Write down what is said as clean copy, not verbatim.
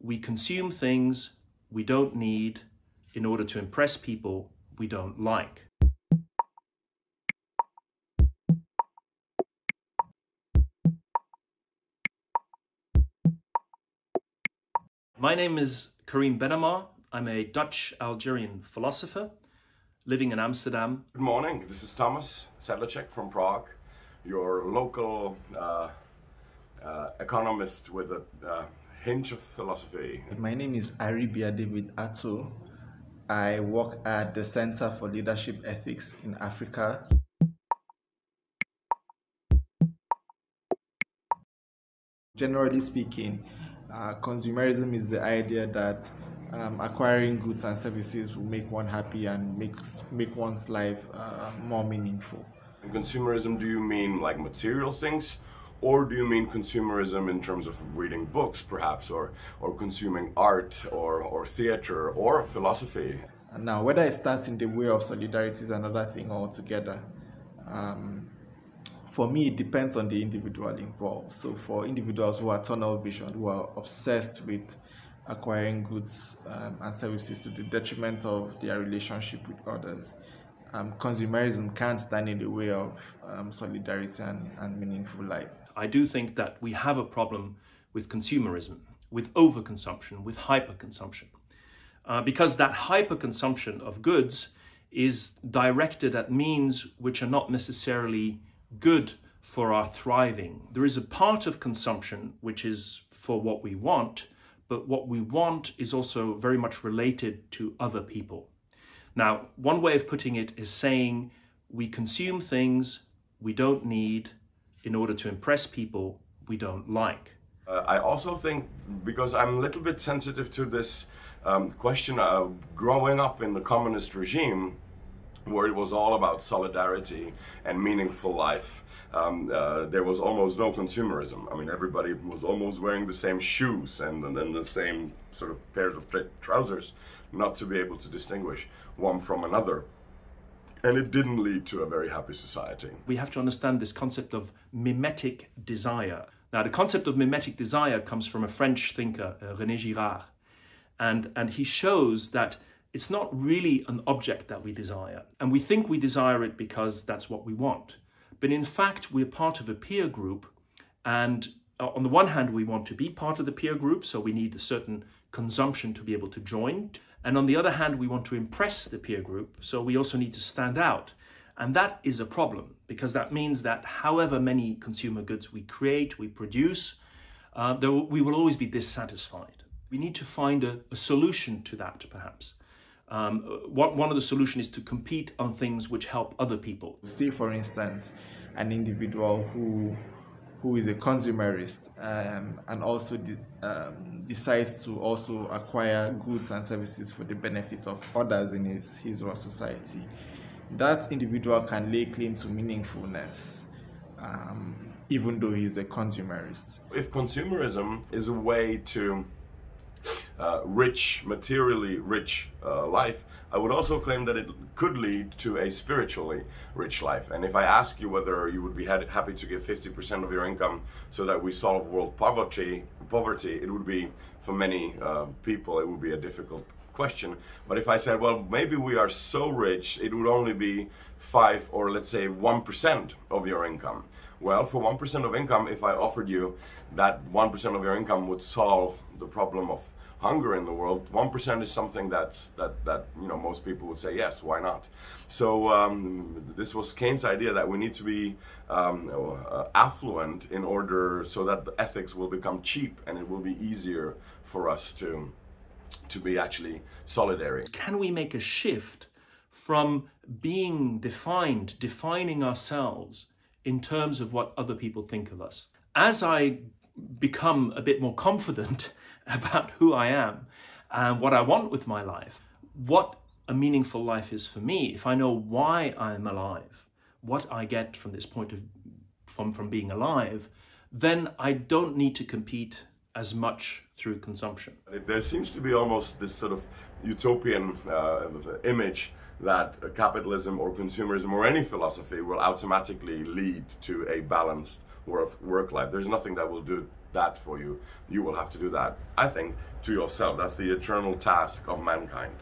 we consume things we don't need in order to impress people we don't like. My name is Karim Benammar. I'm a Dutch-Algerian philosopher living in Amsterdam. Good morning, this is Tomáš Sedláček from Prague, your local economist with a hint of philosophy. My name is Aribiah David Attoe. I work at the Center for Leadership Ethics in Africa. Generally speaking, consumerism is the idea that acquiring goods and services will make one happy and make one's life more meaningful. In consumerism, do you mean like material things, or do you mean consumerism in terms of reading books, perhaps, or consuming art, or theater, or philosophy? Now, whether it stands in the way of solidarity is another thing altogether. For me, it depends on the individual involved. So for individuals who are tunnel vision, who are obsessed with acquiring goods and services to the detriment of their relationship with others, consumerism can't stand in the way of solidarity and meaningful life. I do think that we have a problem with consumerism, with overconsumption, with hyperconsumption. Because that hyperconsumption of goods is directed at means which are not necessarily good for our thriving. There is a part of consumption which is for what we want, but what we want is also very much related to other people. Now, one way of putting it is saying we consume things we don't need in order to impress people we don't like. I also think, because I'm a little bit sensitive to this question of growing up in the communist regime, where it was all about solidarity and meaningful life, there was almost no consumerism. I mean, everybody was almost wearing the same shoes and the same sort of pairs of trousers, not to be able to distinguish one from another. And it didn't lead to a very happy society. We have to understand this concept of mimetic desire. Now, the concept of mimetic desire comes from a French thinker, René Girard. And he shows that it's not really an object that we desire. And we think we desire it because that's what we want. But in fact, we're part of a peer group. And on the one hand, we want to be part of the peer group, so we need a certain consumption to be able to join. And on the other hand, we want to impress the peer group, so we also need to stand out. And that is a problem, because that means that however many consumer goods we create, we produce, we will always be dissatisfied. We need to find a solution to that, perhaps. One of the solutions is to compete on things which help other people. See, for instance, an individual who is a consumerist and also decides to also acquire goods and services for the benefit of others in his or her society. That individual can lay claim to meaningfulness, even though he's a consumerist. If consumerism is a way to materially rich life, I would also claim that it could lead to a spiritually rich life. And if I ask you whether you would be happy to give 50% of your income so that we solve world poverty, it would be, for many people, it would be a difficult question. But if I said, well, maybe we are so rich, it would only be 5 or let's say 1% of your income. Well, for 1% of income, if I offered you that 1% of your income would solve the problem of hunger in the world, 1% is something that most people would say, yes, why not? So this was Keynes' idea that we need to be affluent in order so that the ethics will become cheap and it will be easier for us to be actually solidary. Can we make a shift from being defining ourselves in terms of what other people think of us? As I become a bit more confident about who I am and what I want with my life, what a meaningful life is for me, if I know why I'm alive, what I get from this point of from being alive, then I don't need to compete as much through consumption. There seems to be almost this sort of utopian image that capitalism or consumerism or any philosophy will automatically lead to a balanced work life. There's nothing that will do that for you, you will have to do that, I think, to yourself. That's the eternal task of mankind.